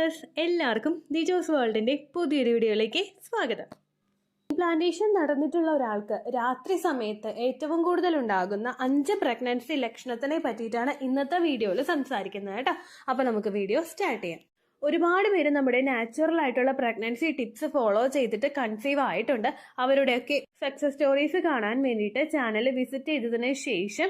Viewers, എല്ലാവർക്കും ദിജോസ് വേൾഡിന്റെ പുതിയൊരു വീഡിയോയിലേക്ക് സ്വാഗതം. ഇംപ്ലാന്റേഷൻ നടന്നിട്ടുള്ള ഒരാൾക്ക് രാത്രി സമയത്ത് ഏറ്റവും കൂടുതൽ ഉണ്ടാകുന്ന 5 പ്രഗ്നൻസി ലക്ഷണത്തിനെ പറ്റിയിട്ടാണ് ഇന്നത്തെ വീഡിയോയിൽ സംസാരിക്കുന്നത് കേട്ടോ. അപ്പൊ നമുക്ക് വീഡിയോ സ്റ്റാർട്ട് ചെയ്യാം. ഒരുപാട് പേര് നമ്മുടെ നാച്ചുറൽ ആയിട്ടുള്ള പ്രഗ്നൻസി ടിപ്സ് ഫോളോ ചെയ്തിട്ട് കൺസീവ് ആയിട്ടുണ്ട്. അവരുടെയൊക്കെ സക്സസ് സ്റ്റോറീസ് കാണാൻ വേണ്ടിയിട്ട് ചാനൽ വിസിറ്റ് ചെയ്തതിന് ശേഷം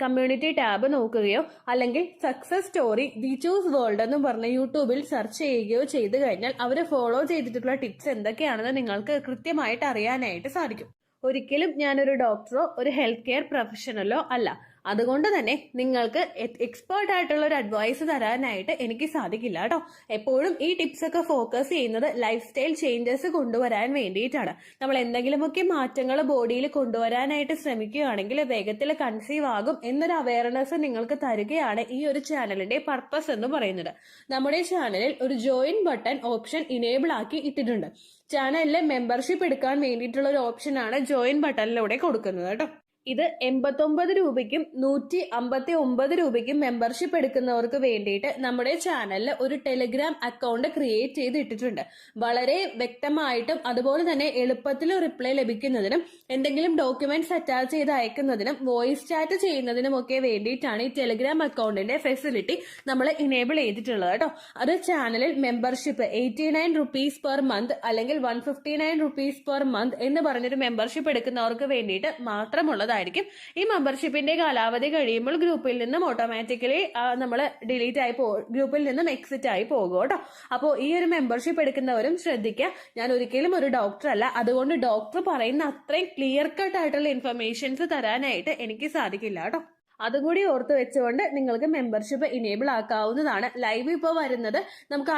കമ്മ്യൂണിറ്റി ടാബ് നോക്കുകയോ അല്ലെങ്കിൽ സക്സസ് സ്റ്റോറി ദിജോസ് വേൾഡ് എന്ന് പറഞ്ഞ് യൂട്യൂബിൽ സെർച്ച് ചെയ്യുകയോ ചെയ്തു കഴിഞ്ഞാൽ അവർ ഫോളോ ചെയ്തിട്ടുള്ള ടിപ്സ് എന്തൊക്കെയാണെന്ന് നിങ്ങൾക്ക് കൃത്യമായിട്ട് അറിയാനായിട്ട് സാധിക്കും. ഒരിക്കലും ഞാനൊരു ഡോക്ടറോ ഒരു ഹെൽത്ത് കെയർ പ്രൊഫഷണലോ അല്ല. അതുകൊണ്ട് തന്നെ നിങ്ങൾക്ക് എക്സ്പേർട്ട് ആയിട്ടുള്ള ഒരു അഡ്വൈസ് തരാനായിട്ട് എനിക്ക് സാധിക്കില്ല കേട്ടോ. എപ്പോഴും ഈ ടിപ്സ് ഒക്കെ ഫോക്കസ് ചെയ്യുന്നത് ലൈഫ് സ്റ്റൈൽ ചേഞ്ചസ് കൊണ്ടുവരാൻ വേണ്ടിയിട്ടാണ്. നമ്മൾ എന്തെങ്കിലുമൊക്കെ മാറ്റങ്ങൾ ബോഡിയിൽ കൊണ്ടുവരാനായിട്ട് ശ്രമിക്കുകയാണെങ്കിൽ വേഗത്തിൽ കൺസീവ് ആകും എന്നൊരു അവയർനെസ് നിങ്ങൾക്ക് തരികയാണ് ഈ ഒരു ചാനലിന്റെ പർപ്പസ് എന്ന് പറയുന്നത്. നമ്മുടെ ചാനലിൽ ഒരു ജോയിൻ ബട്ടൺ ഓപ്ഷൻ ഇനേബിൾ ആക്കി ഇട്ടിട്ടുണ്ട്. ചാനലിലെ മെമ്പർഷിപ്പ് എടുക്കാൻ വേണ്ടിയിട്ടുള്ള ഒരു ഓപ്ഷനാണ് ജോയിൻ ബട്ടണിലൂടെ കൊടുക്കുന്നത് കേട്ടോ. ഇത് 89 രൂപയ്ക്കും 159 രൂപയ്ക്കും മെമ്പർഷിപ്പ് എടുക്കുന്നവർക്ക് വേണ്ടിയിട്ട് നമ്മുടെ ചാനലിൽ ഒരു ടെലിഗ്രാം അക്കൗണ്ട് ക്രിയേറ്റ് ചെയ്ത് ഇട്ടിട്ടുണ്ട്. വളരെ വ്യക്തമായിട്ടും അതുപോലെ തന്നെ എളുപ്പത്തിൽ റിപ്ലൈ ലഭിക്കുന്നതിനും എന്തെങ്കിലും ഡോക്യുമെന്റ്സ് അറ്റാച്ച് ചെയ്ത് അയക്കുന്നതിനും വോയിസ് ചാറ്റ് ചെയ്യുന്നതിനും ഒക്കെ വേണ്ടിയിട്ടാണ് ഈ ടെലിഗ്രാം അക്കൗണ്ടിന്റെ ഫെസിലിറ്റി നമ്മൾ ഇനേബിൾ ചെയ്തിട്ടുള്ളത് കേട്ടോ. അത് ചാനലിൽ മെമ്പർഷിപ്പ് 89 റുപ്പീസ് പെർ മന്ത് അല്ലെങ്കിൽ 159 റുപ്പീസ് പെർ മന്ത് എന്ന് പറഞ്ഞൊരു മെമ്പർഷിപ്പ് എടുക്കുന്നവർക്ക് വേണ്ടിയിട്ട് മാത്രമുള്ളത് ായിരിക്കും. ഈ മെമ്പർഷിപ്പിന്റെ കാലാവധി കഴിയുമ്പോൾ ഗ്രൂപ്പിൽ നിന്നും ഓട്ടോമാറ്റിക്കലി നമ്മൾ ഡിലീറ്റ് ആയി ഗ്രൂപ്പിൽ നിന്നും എക്സിറ്റ് ആയി പോകും കേട്ടോ. അപ്പോൾ ഈ ഒരു മെമ്പർഷിപ്പ് എടുക്കുന്നവരും ശ്രദ്ധിക്കുക. ഞാൻ ഒരിക്കലും ഒരു ഡോക്ടർ അല്ല. അതുകൊണ്ട് ഡോക്ടർ പറയുന്ന അത്രയും ക്ലിയർ കട്ട് ആയിട്ടുള്ള ഇൻഫർമേഷൻസ് തരാനായിട്ട് എനിക്ക് സാധിക്കില്ല കേട്ടോ. അതും കൂടി ഓർത്ത് വെച്ചുകൊണ്ട് നിങ്ങൾക്ക് മെമ്പർഷിപ്പ് ഇനേബിൾ ആക്കാവുന്നതാണ്. ലൈവ് ഇപ്പോൾ വരുന്നത് നമുക്ക്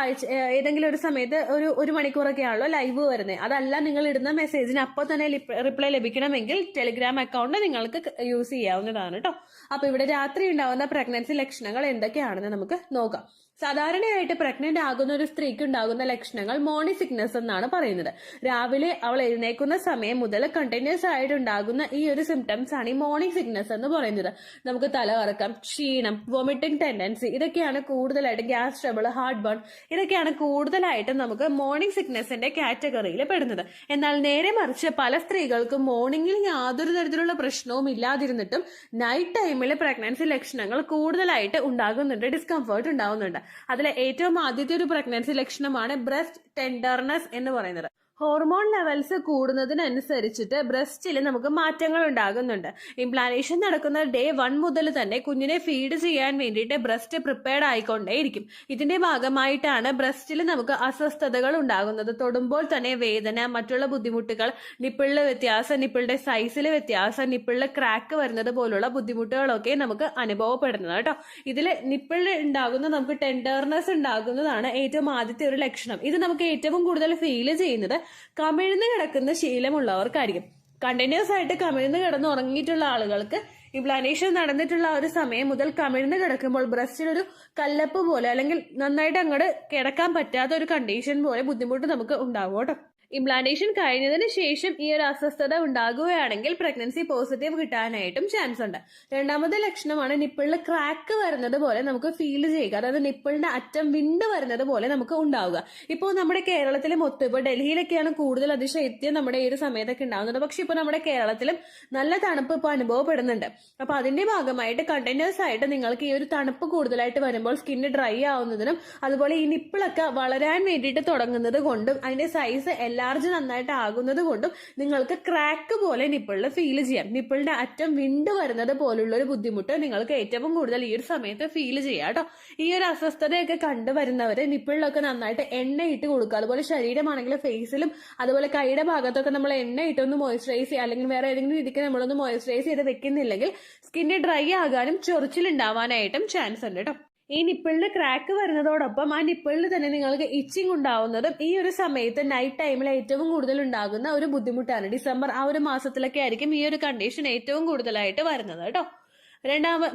ഏതെങ്കിലും ഒരു സമയത്ത് ഒരു മണിക്കൂറൊക്കെയാണല്ലോ ലൈവ് വരുന്നത്. അതല്ല, നിങ്ങൾ ഇടുന്ന മെസ്സേജിന് അപ്പോൾ തന്നെ റിപ്ലൈ ലഭിക്കണമെങ്കിൽ ടെലിഗ്രാം അക്കൗണ്ട് നിങ്ങൾക്ക് യൂസ് ചെയ്യാവുന്നതാണ് കേട്ടോ. അപ്പൊ ഇവിടെ രാത്രി ഉണ്ടാവുന്ന പ്രഗ്നൻസി ലക്ഷണങ്ങൾ എന്തൊക്കെയാണെന്ന് നമുക്ക് നോക്കാം. സാധാരണയായിട്ട് പ്രഗ്നന്റ് ആകുന്ന ഒരു സ്ത്രീക്ക് ഉണ്ടാകുന്ന ലക്ഷണങ്ങൾ മോർണിംഗ് സിക്നസ് എന്നാണ് പറയുന്നത്. രാവിലെ അവൾ എഴുന്നേക്കുന്ന സമയം മുതൽ കണ്ടിന്യൂസ് ആയിട്ട് ഉണ്ടാകുന്ന ഈ ഒരു സിംറ്റംസ് ആണ് ഈ മോർണിംഗ് സിക്നസ് എന്ന് പറയുന്നത്. നമുക്ക് തലകറക്കം, ക്ഷീണം, വോമിറ്റിംഗ് ടെൻഡൻസി, ഇതൊക്കെയാണ് കൂടുതലായിട്ട് ഗ്യാസ് ട്രബിൾ, ഹാർട്ട് ബേൺ, ഇതൊക്കെയാണ് കൂടുതലായിട്ടും നമുക്ക് മോർണിംഗ് സിക്നസിന്റെ കാറ്റഗറിയിൽ പെടുന്നത്. എന്നാൽ നേരെ മറിച്ച് പല സ്ത്രീകൾക്കും മോർണിംഗിൽ യാതൊരു തരത്തിലുള്ള പ്രശ്നവും ഇല്ലാതിരുന്നിട്ടും നൈറ്റ് ടൈമിൽ പ്രഗ്നൻസി ലക്ഷണങ്ങൾ കൂടുതലായിട്ട് ഉണ്ടാകുന്നുണ്ട്, ഡിസ്കംഫേർട്ട് ഉണ്ടാകുന്നുണ്ട്. അതിലെ ഏറ്റവും ആദ്യത്തെ ഒരു പ്രഗ്നൻസി ലക്ഷണമാണ് ബ്രസ്റ്റ് ടെൻഡർനെസ് എന്ന് പറയുന്നത്. ഹോർമോൺ ലെവൽസ് കൂടുന്നതിനനുസരിച്ചിട്ട് ബ്രസ്റ്റിൽ നമുക്ക് മാറ്റങ്ങൾ ഉണ്ടാകുന്നുണ്ട്. ഇംപ്ലാന്റേഷൻ നടക്കുന്ന ഡേ 1 മുതൽ തന്നെ കുഞ്ഞിനെ ഫീഡ് ചെയ്യാൻ വേണ്ടിയിട്ട് ബ്രസ്റ്റ് പ്രിപ്പയർഡ് ആയിക്കൊണ്ടേയിരിക്കും. ഇതിന്റെ ഭാഗമായിട്ടാണ് ബ്രസ്റ്റിൽ നമുക്ക് അസ്വസ്ഥതകൾ ഉണ്ടാകുന്നത്. തൊടുമ്പോൾ തന്നെ വേദന, മറ്റുള്ള ബുദ്ധിമുട്ടുകൾ, നിപ്പിളിലെ വ്യത്യാസം, നിപ്പിളുടെ സൈസിലെ വ്യത്യാസം, നിപ്പിളിൽ ക്രാക്ക് വരുന്നത് പോലുള്ള ബുദ്ധിമുട്ടുകളൊക്കെ നമുക്ക് അനുഭവപ്പെടുന്നത് കേട്ടോ. ഇതിൽ നിപ്പിളിൽ ഉണ്ടാകുന്ന നമുക്ക് ടെൻഡർനെസ് ഉണ്ടാകുന്നതാണ് ഏറ്റവും ആദ്യത്തെ ഒരു ലക്ഷണം. ഇത് നമുക്ക് ഏറ്റവും കൂടുതൽ ഫീൽ ചെയ്യുന്നത് കമിഴ്ന്ന് കിടക്കുന്ന ശീലമുള്ളവർക്കായിരിക്കും. കണ്ടിന്യൂസ് ആയിട്ട് കമിഴ്ന്ന് കിടന്ന് ഉറങ്ങിയിട്ടുള്ള ആളുകൾക്ക് ഇംപ്ലാന്റേഷൻ നടന്നിട്ടുള്ള ഒരു സമയം മുതൽ കമിഴ്ന്ന് കിടക്കുമ്പോൾ ബ്രസ്റ്റിലൊരു കല്ലപ്പ് പോലെ അല്ലെങ്കിൽ നന്നായിട്ട് അങ്ങോട്ട് കിടക്കാൻ പറ്റാത്ത ഒരു കണ്ടീഷൻ പോലെ ബുദ്ധിമുട്ട് നമുക്ക് ഉണ്ടാവും കേട്ടോ. ഇംപ്ലാന്റേഷൻ കഴിഞ്ഞതിന് ശേഷം ഈ ഒരു അസ്വസ്ഥത ഉണ്ടാകുകയാണെങ്കിൽ പ്രഗ്നൻസി പോസിറ്റീവ് കിട്ടാനായിട്ടും ചാൻസ് ഉണ്ട്. രണ്ടാമത്തെ ലക്ഷണമാണ് നിപ്പിളിൽ ക്രാക്ക് വരുന്നത് പോലെ നമുക്ക് ഫീൽ ചെയ്യുക. അതായത് നിപ്പിളിന്റെ അറ്റം വിണ്ട് വരുന്നത് പോലെ നമുക്ക് ഉണ്ടാവുക. ഇപ്പോൾ നമ്മുടെ കേരളത്തിലെ മൊത്തം ഇപ്പോൾ ഡൽഹിയിലൊക്കെയാണ് കൂടുതൽ അതിശൈത്യം നമ്മുടെ ഈ ഒരു സമയത്തൊക്കെ ഉണ്ടാകുന്നത്. പക്ഷെ ഇപ്പോൾ നമ്മുടെ കേരളത്തിലും നല്ല തണുപ്പ് ഇപ്പോൾ അനുഭവപ്പെടുന്നുണ്ട്. അപ്പൊ അതിന്റെ ഭാഗമായിട്ട് കണ്ടിന്യൂസ് ആയിട്ട് നിങ്ങൾക്ക് ഈ ഒരു തണുപ്പ് കൂടുതലായിട്ട് വരുമ്പോൾ സ്കിന്ന് ഡ്രൈ ആവുന്നതിനും അതുപോലെ ഈ നിപ്പിളൊക്കെ വളരാൻ വേണ്ടിയിട്ട് തുടങ്ങുന്നത് കൊണ്ടും അതിന്റെ സൈസ് ലാർജ് നന്നായിട്ട് ആകുന്നത് കൊണ്ടും നിങ്ങൾക്ക് ക്രാക്ക് പോലെ നിപ്പിളിൽ ഫീൽ ചെയ്യാം. നിപ്പിളിന്റെ അറ്റം വിണ്ട് വരുന്നത് പോലുള്ള ഒരു ബുദ്ധിമുട്ട് നിങ്ങൾക്ക് ഏറ്റവും കൂടുതൽ ഈ ഒരു സമയത്ത് ഫീൽ ചെയ്യാം കേട്ടോ. ഈ ഒരു അസ്വസ്ഥതയൊക്കെ കണ്ടുവരുന്നവര് നിപ്പിളിലൊക്കെ നന്നായിട്ട് എണ്ണ ഇട്ട് കൊടുക്കുക. അതുപോലെ ശരീരമാണെങ്കിൽ ഫേസിലും അതുപോലെ കൈയുടെ ഭാഗത്തൊക്കെ നമ്മൾ എണ്ണ ഇട്ടൊന്ന് മോയ്സ്ചറൈസ് ചെയ്യുക. അല്ലെങ്കിൽ വേറെ ഏതെങ്കിലും രീതിക്ക് നമ്മളൊന്ന് മോയ്സ്ചറൈസ് ചെയ്ത് വെക്കുന്നില്ലെങ്കിൽ സ്കിന്ന് ഡ്രൈ ആകാനും ചൊറിച്ചിലുണ്ടാവാനായിട്ടും ചാൻസ് ഉണ്ട് കേട്ടോ. ഈ നിപ്പിളിന് ക്രാക്ക് വരുന്നതോടൊപ്പം ആ നിപ്പിളിൽ തന്നെ നിങ്ങൾക്ക് ഇച്ചിങ് ഉണ്ടാവുന്നതും ഈ ഒരു സമയത്ത് നൈറ്റ് ടൈമിൽ ഏറ്റവും കൂടുതൽ ഉണ്ടാകുന്ന ഒരു ബുദ്ധിമുട്ടാണ്. ഡിസംബർ ആ ഒരു മാസത്തിലൊക്കെ ആയിരിക്കും ഈ ഒരു കണ്ടീഷൻ ഏറ്റവും കൂടുതലായിട്ട് വരുന്നത് കേട്ടോ.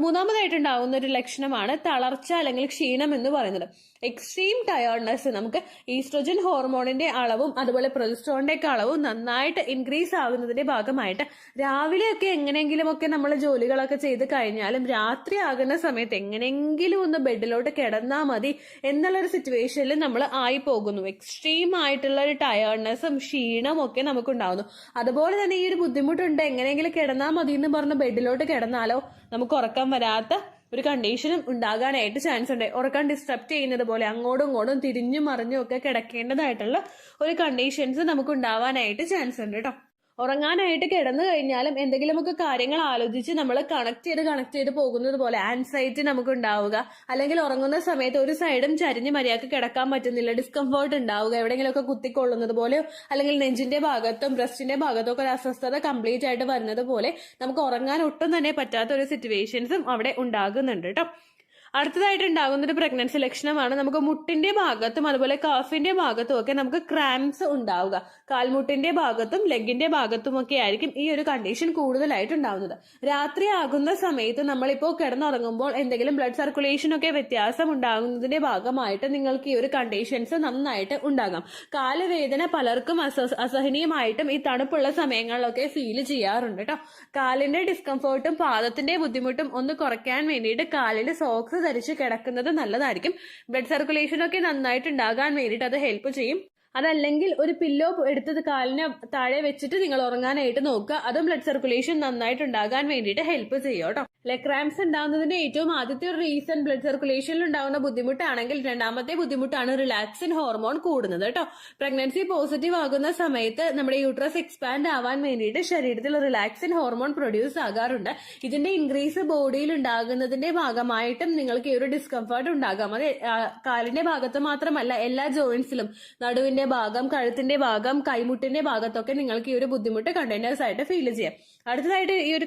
മൂന്നാമതായിട്ടുണ്ടാവുന്ന ഒരു ലക്ഷണമാണ് തളർച്ച അല്ലെങ്കിൽ ക്ഷീണം എന്ന് പറയുന്നത്. എക്സ്ട്രീം ടയേർഡ്നെസ്, നമുക്ക് ഈസ്ട്രോജൻ ഹോർമോണിന്റെ അളവും അതുപോലെ പ്രൊജസ്ട്രോണിന്റെ ഒക്കെ അളവും നന്നായിട്ട് ഇൻക്രീസ് ആകുന്നതിന്റെ ഭാഗമായിട്ട് രാവിലെയൊക്കെ എങ്ങനെയെങ്കിലുമൊക്കെ നമ്മൾ ജോലികളൊക്കെ ചെയ്ത് കഴിഞ്ഞാലും രാത്രി ആകുന്ന സമയത്ത് എങ്ങനെയെങ്കിലും ഒന്ന് ബെഡിലോട്ട് കിടന്നാൽ മതി എന്നുള്ളൊരു സിറ്റുവേഷനിൽ നമ്മൾ ആയി പോകുന്നു. എക്സ്ട്രീം ആയിട്ടുള്ള ഒരു ടയേർഡ്നെസ്സും ക്ഷീണവും ഒക്കെ നമുക്കുണ്ടാവുന്നു. അതുപോലെ തന്നെ ഈ ഒരു ബുദ്ധിമുട്ടുണ്ട്, എങ്ങനെയെങ്കിലും കിടന്നാൽ മതി എന്ന് പറഞ്ഞ് ബെഡിലോട്ട് കിടന്നാലോ നമുക്ക് ഉറക്കം വരാത്ത ഒരു കണ്ടീഷനും ഉണ്ടാകാനായിട്ട് ചാൻസ് ഉണ്ട്. ഉറക്കം ഡിസ്റ്റർബ് ചെയ്യുന്നത് പോലെ അങ്ങോട്ടും ഇങ്ങോട്ടും തിരിഞ്ഞും മറിഞ്ഞും ഒക്കെ കിടക്കേണ്ടതായിട്ടുള്ള ഒരു കണ്ടീഷൻസ് നമുക്ക് ഉണ്ടാവാനായിട്ട് ചാൻസ് ഉണ്ട് കേട്ടോ. ഉറങ്ങാനായിട്ട് കിടന്നു കഴിഞ്ഞാലും എന്തെങ്കിലുമൊക്കെ കാര്യങ്ങൾ ആലോചിച്ച് നമ്മൾ കണക്ട് ചെയ്ത് പോകുന്നത് പോലെ ആൻസൈറ്റി നമുക്ക് ഉണ്ടാവുക, അല്ലെങ്കിൽ ഉറങ്ങുന്ന സമയത്ത് ഒരു സൈഡും ചരിഞ്ഞ് മര്യാദക്ക് കിടക്കാൻ പറ്റുന്നില്ല, ഡിസ്കംഫേർട്ട് ഉണ്ടാവുക, എവിടെയെങ്കിലുമൊക്കെ കുത്തിക്കൊള്ളുന്നത് പോലെയോ അല്ലെങ്കിൽ നെഞ്ചിന്റെ ഭാഗത്തും ബ്രസ്റ്റിന്റെ ഭാഗത്തും ഒക്കെ ഒരു അസ്വസ്ഥത കംപ്ലീറ്റ് ആയിട്ട് വരുന്നത് പോലെ നമുക്ക് ഉറങ്ങാൻ ഒട്ടും തന്നെ പറ്റാത്ത ഒരു സിറ്റുവേഷൻസും അവിടെ ഉണ്ടാകുന്നുണ്ട് കേട്ടോ. അടുത്തതായിട്ട് ഉണ്ടാകുന്ന ഒരു പ്രഗ്നൻസി ലക്ഷണമാണ് നമുക്ക് മുട്ടിന്റെ ഭാഗത്തും അതുപോലെ കാഫിന്റെ ഭാഗത്തും ഒക്കെ നമുക്ക് ക്രാംസ് ഉണ്ടാവുക. കാൽമുട്ടിന്റെ ഭാഗത്തും ലെഗിന്റെ ഭാഗത്തും ഒക്കെ ആയിരിക്കും ഈ ഒരു കണ്ടീഷൻ കൂടുതലായിട്ട് ഉണ്ടാവുന്നത്. രാത്രി ആകുന്ന സമയത്ത് നമ്മളിപ്പോൾ കിടന്നുറങ്ങുമ്പോൾ എന്തെങ്കിലും ബ്ലഡ് സർക്കുലേഷൻ ഒക്കെ വ്യത്യാസം ഉണ്ടാകുന്നതിന്റെ ഭാഗമായിട്ട് നിങ്ങൾക്ക് ഈ ഒരു കണ്ടീഷൻസ് നന്നായിട്ട് ഉണ്ടാകാം. കാലുവേദന പലർക്കും അസഹനീയമായിട്ടും ഈ തണുപ്പുള്ള സമയങ്ങളിലൊക്കെ ഫീൽ ചെയ്യാറുണ്ട് കേട്ടോ. കാലിന്റെ ഡിസ്കംഫേർട്ടും പാദത്തിന്റെ ബുദ്ധിമുട്ടും ഒന്ന് കുറയ്ക്കാൻ വേണ്ടിയിട്ട് കാലിൽ സോക്സ് ധരിച്ച് കിടക്കുന്നത് നല്ലതായിരിക്കും. ബ്ലഡ് സർക്കുലേഷൻ ഒക്കെ നന്നായിട്ട് ഉണ്ടാകാൻ വേണ്ടിയിട്ട് അത് ഹെൽപ്പ് ചെയ്യും. അതല്ലെങ്കിൽ ഒരു പില്ലോ എടുത്തത് കാലിന് താഴെ വെച്ചിട്ട് നിങ്ങൾ ഉറങ്ങാനായിട്ട് നോക്കുക. അതും ബ്ലഡ് സർക്കുലേഷൻ നന്നായിട്ട് ഉണ്ടാകാൻ വേണ്ടിയിട്ട് ഹെൽപ്പ് ചെയ്യും കേട്ടോ. ക്രാംസ് ഉണ്ടാകുന്നതിന്റെ ഏറ്റവും ആദ്യത്തെ ഒരു റീസൺ ബ്ലഡ് സർക്കുലേഷനിൽ ഉണ്ടാകുന്ന ബുദ്ധിമുട്ടാണെങ്കിൽ രണ്ടാമത്തെ ബുദ്ധിമുട്ടാണ് റിലാക്സിൻ ഹോർമോൺ കൂടുന്നത് കേട്ടോ. പ്രഗ്നൻസി പോസിറ്റീവ് ആകുന്ന സമയത്ത് നമ്മുടെ യൂട്രസ് എക്സ്പാൻഡ് ആവാൻ വേണ്ടിയിട്ട് ശരീരത്തിൽ റിലാക്സിൻ ഹോർമോൺ പ്രൊഡ്യൂസ് ആകാറുണ്ട്. ഇതിന്റെ ഇൻക്രീസ് ബോഡിയിൽ ഉണ്ടാകുന്നതിന്റെ ഭാഗമായിട്ടും നിങ്ങൾക്ക് ഈ ഒരു ഡിസ്കംഫർട്ട് ഉണ്ടാകാം. അത് കാലിന്റെ ഭാഗത്ത് മാത്രമല്ല, എല്ലാ ജോയിന്റ്സിലും, നടുവിന്റെ ഭാഗം, കഴുത്തിന്റെ ഭാഗം, കൈമുട്ടിന്റെ ഭാഗത്തൊക്കെ നിങ്ങൾക്ക് ഈ ഒരു ബുദ്ധിമുട്ട് കണ്ടിന്യൂസ് ആയിട്ട് ഫീൽ ചെയ്യാം. അടുത്തതായിട്ട് ഈ ഒരു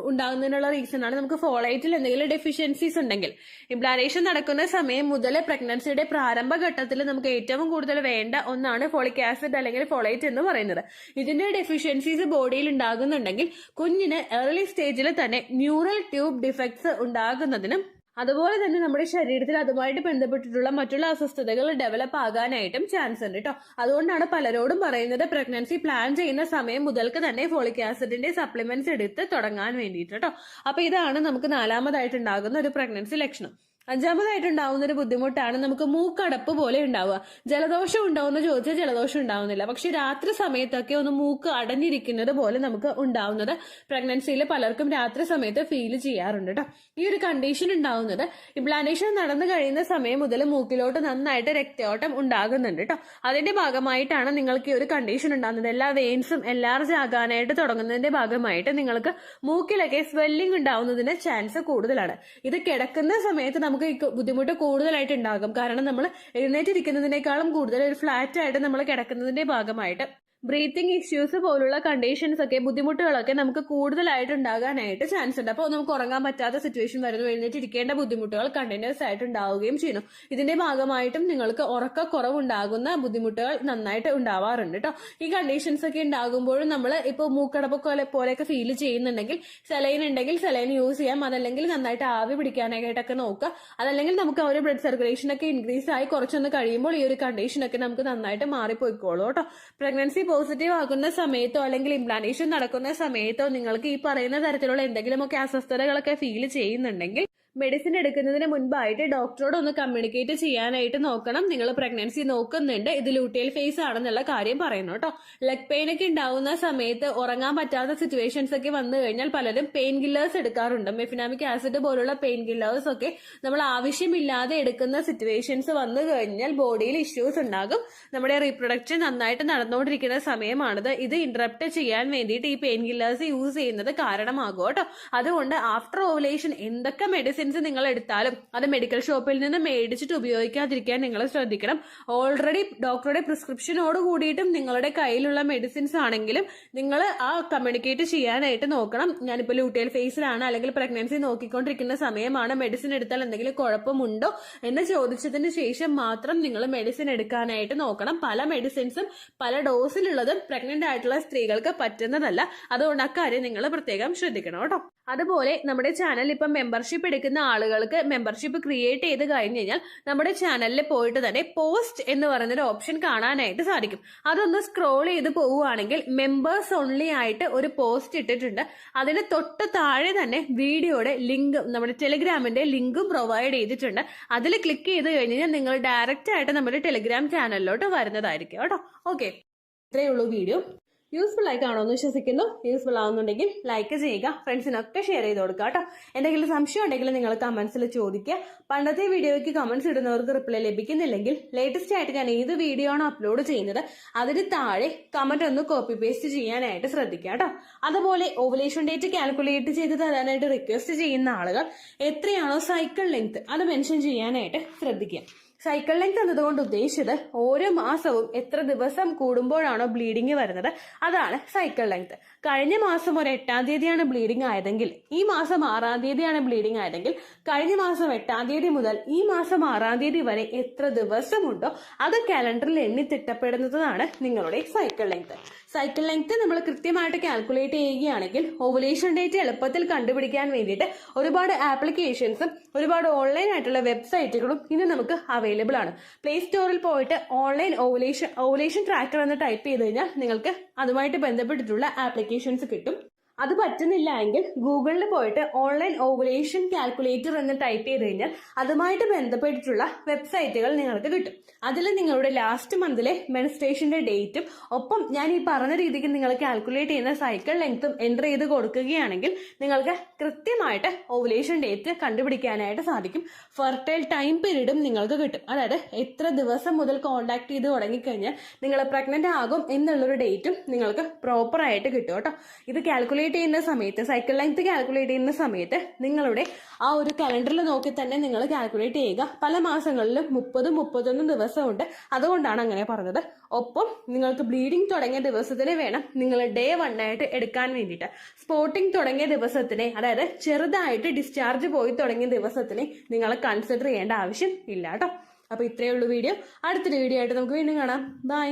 ഉണ്ടാകുന്നതിനുള്ള റീസൺ ആണ് നമുക്ക് ഫോളേറ്റിൽ എന്തെങ്കിലും ഡെഫിഷ്യൻസീസ് ഉണ്ടെങ്കിൽ. ഇംപ്ലാന്റേഷൻ നടക്കുന്ന സമയം മുതൽ പ്രഗ്നൻസിയുടെ പ്രാരംഭഘട്ടത്തിൽ നമുക്ക് ഏറ്റവും കൂടുതൽ വേണ്ട ഒന്നാണ് ഫോളിക് ആസിഡ് അല്ലെങ്കിൽ ഫോളേറ്റ് എന്ന് പറയുന്നത്. ഇതിന്റെ ഡെഫിഷ്യൻസീസ് ബോഡിയിൽ ഉണ്ടാകുന്നുണ്ടെങ്കിൽ കുഞ്ഞിന് ഏർലി സ്റ്റേജിൽ തന്നെ ന്യൂറൽ ട്യൂബ് ഡിഫക്ട്സ് ഉണ്ടാകുന്നതിനും അതുപോലെ തന്നെ നമ്മുടെ ശരീരത്തിൽ അതുമായിട്ട് ബന്ധപ്പെട്ടിട്ടുള്ള മറ്റുള്ള അസ്വസ്ഥതകൾ ഡെവലപ്പ് ആകാനായിട്ടും ചാൻസ് ഉണ്ട് കേട്ടോ. അതുകൊണ്ടാണ് പലരോടും പറയുന്നത് പ്രഗ്നൻസി പ്ലാൻ ചെയ്യുന്ന സമയം മുതൽക്ക് തന്നെ ഫോളിക് ആസിഡിന്റെ സപ്ലിമെന്റ്സ് എടുത്ത് തുടങ്ങാൻ വേണ്ടിയിട്ട് കേട്ടോ. അപ്പൊ ഇതാണ് നമുക്ക് നാലാമതായിട്ടുണ്ടാകുന്ന ഒരു പ്രഗ്നൻസി ലക്ഷണം. അഞ്ചാമതായിട്ടുണ്ടാവുന്ന ഒരു ബുദ്ധിമുട്ടാണ് നമുക്ക് മൂക്കടപ്പ് പോലെ ഉണ്ടാവുക. ജലദോഷം ഉണ്ടാവുമെന്ന് ചോദിച്ചാൽ ജലദോഷം ഉണ്ടാവുന്നില്ല, പക്ഷെ രാത്രി സമയത്തൊക്കെ ഒന്ന് മൂക്ക് അടഞ്ഞിരിക്കുന്നത് പോലെ നമുക്ക് ഉണ്ടാവുന്നത് പ്രഗ്നൻസിയിൽ പലർക്കും രാത്രി സമയത്ത് ഫീൽ ചെയ്യാറുണ്ട് കേട്ടോ. ഈ ഒരു കണ്ടീഷൻ ഉണ്ടാവുന്നത് ഇംപ്ലാന്റേഷൻ നടന്നു കഴിയുന്ന സമയം മുതൽ മൂക്കിലോട്ട് നന്നായിട്ട് രക്തയോട്ടം ഉണ്ടാകുന്നുണ്ട് കേട്ടോ. അതിന്റെ ഭാഗമായിട്ടാണ് നിങ്ങൾക്ക് ഈ ഒരു കണ്ടീഷൻ ഉണ്ടാകുന്നത്. എല്ലാ വെയിൻസും എൻലാർജ് ആകാനായിട്ട് തുടങ്ങുന്നതിന്റെ ഭാഗമായിട്ട് നിങ്ങൾക്ക് മൂക്കിലൊക്കെ സ്വെല്ലിംഗ് ഉണ്ടാവുന്നതിന് ചാൻസ് കൂടുതലാണ്. ഇത് കിടക്കുന്ന സമയത്ത് നമുക്ക് ഈ ബുദ്ധിമുട്ട് കൂടുതലായിട്ട് ഉണ്ടാകും. കാരണം നമ്മൾ എഴുന്നേറ്റിരിക്കുന്നതിനേക്കാളും കൂടുതൽ ഒരു ഫ്ലാറ്റ് ആയിട്ട് നമ്മൾ കിടക്കുന്നതിന്റെ ഭാഗമായിട്ട് ബ്രീത്തിങ് ഇഷ്യൂസ് പോലുള്ള കണ്ടീഷൻസ് ഒക്കെ, ബുദ്ധിമുട്ടുകളൊക്കെ നമുക്ക് കൂടുതലായിട്ട് ഉണ്ടാകാനായിട്ട് ചാൻസ് ഉണ്ട്. അപ്പോൾ നമുക്ക് ഉറങ്ങാൻ പറ്റാത്ത സിറ്റുവേഷൻ വരുന്നു, എഴുന്നേറ്റിരിക്കേണ്ട ബുദ്ധിമുട്ടുകൾ കണ്ടിന്യൂസ് ആയിട്ട് ഉണ്ടാവുകയും ചെയ്യുന്നു. ഇതിന്റെ ഭാഗമായിട്ടും നിങ്ങൾക്ക് ഉറക്കക്കുറവുണ്ടാകുന്ന ബുദ്ധിമുട്ടുകൾ നന്നായിട്ട് ഉണ്ടാവാറുണ്ട് കേട്ടോ. ഈ കണ്ടീഷൻസ് ഒക്കെ ഉണ്ടാകുമ്പോഴും നമ്മൾ ഇപ്പോൾ മൂക്കടപ്പൊക്കെ പോലെയൊക്കെ ഫീൽ ചെയ്യുന്നുണ്ടെങ്കിൽ സെലൈൻ ഉണ്ടെങ്കിൽ സെലൈൻ യൂസ് ചെയ്യാം. അതല്ലെങ്കിൽ നന്നായിട്ട് ആവി പിടിക്കാനായിട്ടൊക്കെ നോക്കുക. അതല്ലെങ്കിൽ നമുക്ക് ആ ഒരു ബ്ലഡ് സർക്കുലേഷൻ ഒക്കെ ഇൻക്രീസ് ആയി കുറച്ചൊന്ന് കഴിയുമ്പോൾ ഈ ഒരു കണ്ടീഷനൊക്കെ നമുക്ക് നന്നായിട്ട് മാറിപ്പോയിക്കോളൂ കേട്ടോ. പ്രഗ്നൻസി പോസിറ്റീവ് ആകുന്ന സമയത്തോ അല്ലെങ്കിൽ ഇംപ്ലാന്റേഷൻ നടക്കുന്ന സമയത്തോ നിങ്ങൾക്ക് ഈ പറയുന്ന തരത്തിലുള്ള എന്തെങ്കിലുമൊക്കെ അസ്വസ്ഥതകളൊക്കെ ഫീൽ ചെയ്യുന്നുണ്ടെങ്കിൽ മെഡിസിൻ എടുക്കുന്നതിന് മുൻപായിട്ട് ഡോക്ടറോട് ഒന്ന് കമ്മ്യൂണിക്കേറ്റ് ചെയ്യാനായിട്ട് നോക്കണം. നിങ്ങൾ പ്രഗ്നൻസി നോക്കുന്നുണ്ട്, ഇത് ലൂട്ടിയൽ ഫേസ് ആണെന്നുള്ള കാര്യം പറയുന്നു കേട്ടോ. ലെഗ് പെയിൻ ഒക്കെ ഉണ്ടാവുന്ന സമയത്ത് ഉറങ്ങാൻ പറ്റാത്ത സിറ്റുവേഷൻസ് ഒക്കെ വന്നു കഴിഞ്ഞാൽ പലരും പെയിൻ കില്ലേഴ്സ് എടുക്കാറുണ്ട്. മെഫിനാമിക് ആസിഡ് പോലുള്ള പെയിൻ കില്ലേഴ്സ് ഒക്കെ നമ്മൾ ആവശ്യമില്ലാതെ എടുക്കുന്ന സിറ്റുവേഷൻസ് വന്നു കഴിഞ്ഞാൽ ബോഡിയിൽ ഇഷ്യൂസ് ഉണ്ടാകും. നമ്മുടെ റീപ്രൊഡക്ഷൻ നന്നായിട്ട് നടന്നുകൊണ്ടിരിക്കുന്ന സമയമാണിത്. ഇത് ഇന്ററപ്റ്റ് ചെയ്യാൻ വേണ്ടിയിട്ട് ഈ പെയിൻ കില്ലേഴ്സ് യൂസ് ചെയ്യുന്നത് കാരണമാകും കേട്ടോ. അതുകൊണ്ട് ആഫ്റ്റർ ഓവുലേഷൻ എന്തൊക്കെ മെഡിസിൻ നിങ്ങൾ എടുത്താലും അത് മെഡിക്കൽ ഷോപ്പിൽ നിന്ന് മേടിച്ചിട്ട് ഉപയോഗിക്കാതിരിക്കാൻ നിങ്ങൾ ശ്രദ്ധിക്കണം. ഓൾറെഡി ഡോക്ടറുടെ പ്രിസ്ക്രിപ്ഷനോട് കൂടിയിട്ടും നിങ്ങളുടെ കയ്യിലുള്ള മെഡിസിൻസ് ആണെങ്കിലും നിങ്ങൾ ആ കമ്മ്യൂണിക്കേറ്റ് ചെയ്യാനായിട്ട് നോക്കണം. ഞാനിപ്പോൾ ലൂട്ടിയൽ ഫേസിലാണ് അല്ലെങ്കിൽ പ്രഗ്നൻസി നോക്കിക്കൊണ്ടിരിക്കുന്ന സമയമാണ്, മെഡിസിൻ എടുത്താൽ എന്തെങ്കിലും കുഴപ്പമുണ്ടോ എന്ന് ചോദിച്ചതിന് ശേഷം മാത്രം നിങ്ങൾ മെഡിസിൻ എടുക്കാനായിട്ട് നോക്കണം. പല മെഡിസിൻസും പല ഡോസിലുള്ളതും പ്രഗ്നന്റ് ആയിട്ടുള്ള സ്ത്രീകൾക്ക് പറ്റുന്നതല്ല. അതുകൊണ്ട് അക്കാര്യം നിങ്ങൾ പ്രത്യേകം ശ്രദ്ധിക്കണം കേട്ടോ. അതുപോലെ നമ്മുടെ ചാനൽ ഇപ്പം മെമ്പർഷിപ്പ് എടുക്കുന്ന ആളുകൾക്ക് മെമ്പർഷിപ്പ് ക്രിയേറ്റ് ചെയ്ത് കഴിഞ്ഞ് കഴിഞ്ഞാൽ നമ്മുടെ ചാനലിൽ പോയിട്ട് തന്നെ പോസ്റ്റ് എന്ന് പറയുന്നൊരു ഓപ്ഷൻ കാണാനായിട്ട് സാധിക്കും. അതൊന്ന് സ്ക്രോൾ ചെയ്ത് പോവുകയാണെങ്കിൽ മെമ്പേഴ്സ് ഓൺലി ആയിട്ട് ഒരു പോസ്റ്റ് ഇട്ടിട്ടുണ്ട്. അതിന് തൊട്ട് താഴെ തന്നെ വീഡിയോയുടെ ലിങ്ക്, നമ്മുടെ ടെലിഗ്രാമിന്റെ ലിങ്കും പ്രൊവൈഡ് ചെയ്തിട്ടുണ്ട്. അതിൽ ക്ലിക്ക് ചെയ്ത് കഴിഞ്ഞാൽ നിങ്ങൾ ഡയറക്റ്റ് ആയിട്ട് നമ്മുടെ ടെലിഗ്രാം ചാനലിലോട്ട് വരുന്നതായിരിക്കും കേട്ടോ. ഓക്കെ, ഇത്രയേ ഉള്ളൂ വീഡിയോ. യൂസ്ഫുൾ ആയി കാണുമെന്ന് വിശ്വസിക്കുന്നു. യൂസ്ഫുൾ ആവുന്നുണ്ടെങ്കിൽ ലൈക്ക് ചെയ്യുക, ഫ്രണ്ട്സിനൊക്കെ ഷെയർ ചെയ്ത് കൊടുക്കുക കേട്ടോ. എന്തെങ്കിലും സംശയം ഉണ്ടെങ്കിൽ നിങ്ങൾ കമന്റ്സിൽ ചോദിക്കുക. പണ്ടത്തെ വീഡിയോയ്ക്ക് കമന്റ്സ് ഇടുന്നവർക്ക് റിപ്ലൈ ലഭിക്കുന്നില്ലെങ്കിൽ ലേറ്റസ്റ്റ് ആയിട്ട് ഞാൻ ഏത് വീഡിയോ ആണോ അപ്ലോഡ് ചെയ്യുന്നത് അതിന് താഴെ കമന്റ് ഒന്ന് കോപ്പി പേസ്റ്റ് ചെയ്യാനായിട്ട് ശ്രദ്ധിക്കുക കേട്ടോ. അതുപോലെ ഓവുലേഷൻ ഡേറ്റ് കാൽക്കുലേറ്റ് ചെയ്ത് തരാനായിട്ട് റിക്വസ്റ്റ് ചെയ്യുന്ന ആളുകൾ എത്രയാണോ സൈക്കിൾ ലെങ്ത് അത് മെൻഷൻ ചെയ്യാനായിട്ട് ശ്രദ്ധിക്കുക. സൈക്കിൾ ലെങ്ത് എന്നതുകൊണ്ട് ഉദ്ദേശിച്ചത് ഓരോ മാസവും എത്ര ദിവസം കൂടുമ്പോഴാണോ ബ്ലീഡിങ് വരുന്നത് അതാണ് സൈക്കിൾ ലെങ്ത്. കഴിഞ്ഞ മാസം ഒരു 8-ാം തീയതിയാണ് ബ്ലീഡിങ് ആയതെങ്കിൽ ഈ മാസം 6-ാം തീയതിയാണ് ബ്ലീഡിങ് ആയതെങ്കിൽ കഴിഞ്ഞ മാസം 8-ാം തീയതി മുതൽ ഈ മാസം 6-ാം തീയതി വരെ എത്ര ദിവസമുണ്ടോ അത് കാലണ്ടറിൽ എണ്ണി തിട്ടപ്പെടുന്നതാണ് നിങ്ങളുടെ സൈക്കിൾ ലെങ്ത്. സൈക്കിൾ ലെങ്ത് നമ്മൾ കൃത്യമായിട്ട് കാൽക്കുലേറ്റ് ചെയ്യുകയാണെങ്കിൽ ഓവുലേഷൻ ഡേറ്റ് എളുപ്പത്തിൽ കണ്ടുപിടിക്കാൻ വേണ്ടിയിട്ട് ഒരുപാട് ആപ്ലിക്കേഷൻസും ഒരുപാട് ഓൺലൈൻ ആയിട്ടുള്ള വെബ്സൈറ്റുകളും ഇന്ന് നമുക്ക് അവൈലബിൾ ആണ്. പ്ലേ സ്റ്റോറിൽ പോയിട്ട് ഓൺലൈൻ ഓവുലേഷൻ ട്രാക്കർ എന്ന് ടൈപ്പ് ചെയ്ത് കഴിഞ്ഞാൽ നിങ്ങൾക്ക് അതുമായിട്ട് ബന്ധപ്പെട്ടിട്ടുള്ള ആപ്ലിക്കേഷൻസ് കിട്ടും. അത് പറ്റുന്നില്ല എങ്കിൽ ഗൂഗിളിൽ പോയിട്ട് ഓൺലൈൻ ഓവുലേഷൻ കാൽക്കുലേറ്റർ എന്ന് ടൈപ്പ് ചെയ്ത് കഴിഞ്ഞാൽ അതുമായിട്ട് ബന്ധപ്പെട്ടിട്ടുള്ള വെബ്സൈറ്റുകൾ നിങ്ങൾക്ക് കിട്ടും. അതിൽ നിങ്ങളുടെ ലാസ്റ്റ് മന്തിലെ മെൻസ്ട്രേഷന്റെ ഡേറ്റും ഒപ്പം ഞാൻ ഈ പറഞ്ഞ രീതിക്ക് നിങ്ങൾ കാൽക്കുലേറ്റ് ചെയ്യുന്ന സൈക്കിൾ ലെങ്ത്തും എൻ്റർ ചെയ്ത് കൊടുക്കുകയാണെങ്കിൽ നിങ്ങൾക്ക് കൃത്യമായിട്ട് ഓവുലേഷൻ ഡേറ്റ് കണ്ടുപിടിക്കാനായിട്ട് സാധിക്കും. ഫെർട്ടൈൽ ടൈം പീരീഡും നിങ്ങൾക്ക് കിട്ടും. അതായത് എത്ര ദിവസം മുതൽ കോണ്ടാക്ട് ചെയ്ത് തുടങ്ങിക്കഴിഞ്ഞാൽ നിങ്ങൾ പ്രഗ്നന്റ് ആകും എന്നുള്ളൊരു ഡേറ്റും നിങ്ങൾക്ക് പ്രോപ്പറായിട്ട് കിട്ടും കേട്ടോ. ഇത് കാൽക്കുലേറ്റ് ചെയ്യുന്ന സമയത്ത്, സൈക്കിൾ ലെങ്ത് കാൽക്കുലേറ്റ് ചെയ്യുന്ന സമയത്ത് നിങ്ങളുടെ ആ ഒരു കലണ്ടറിൽ നോക്കി തന്നെ നിങ്ങൾ കാൽക്കുലേറ്റ് ചെയ്യുക. പല മാസങ്ങളിലും 30-31 ദിവസമുണ്ട്, അതുകൊണ്ടാണ് അങ്ങനെ പറഞ്ഞത്. ഒപ്പം നിങ്ങൾക്ക് ബ്ലീഡിങ് തുടങ്ങിയ ദിവസത്തിന് വേണം നിങ്ങൾ ഡേ 1 ആയിട്ട് എടുക്കാൻ വേണ്ടിയിട്ട്. സ്പോട്ടിങ് തുടങ്ങിയ ദിവസത്തിനെ, അതായത് ചെറുതായിട്ട് ഡിസ്ചാർജ് പോയി തുടങ്ങിയ ദിവസത്തിനെ നിങ്ങൾ കൺസിഡർ ചെയ്യേണ്ട ആവശ്യം ഇല്ല കേട്ടോ. അപ്പൊ ഇത്രയേ ഉള്ളൂ വീഡിയോ. അടുത്തൊരു വീഡിയോ ആയിട്ട് നമുക്ക് വീണ്ടും കാണാം. ബൈ.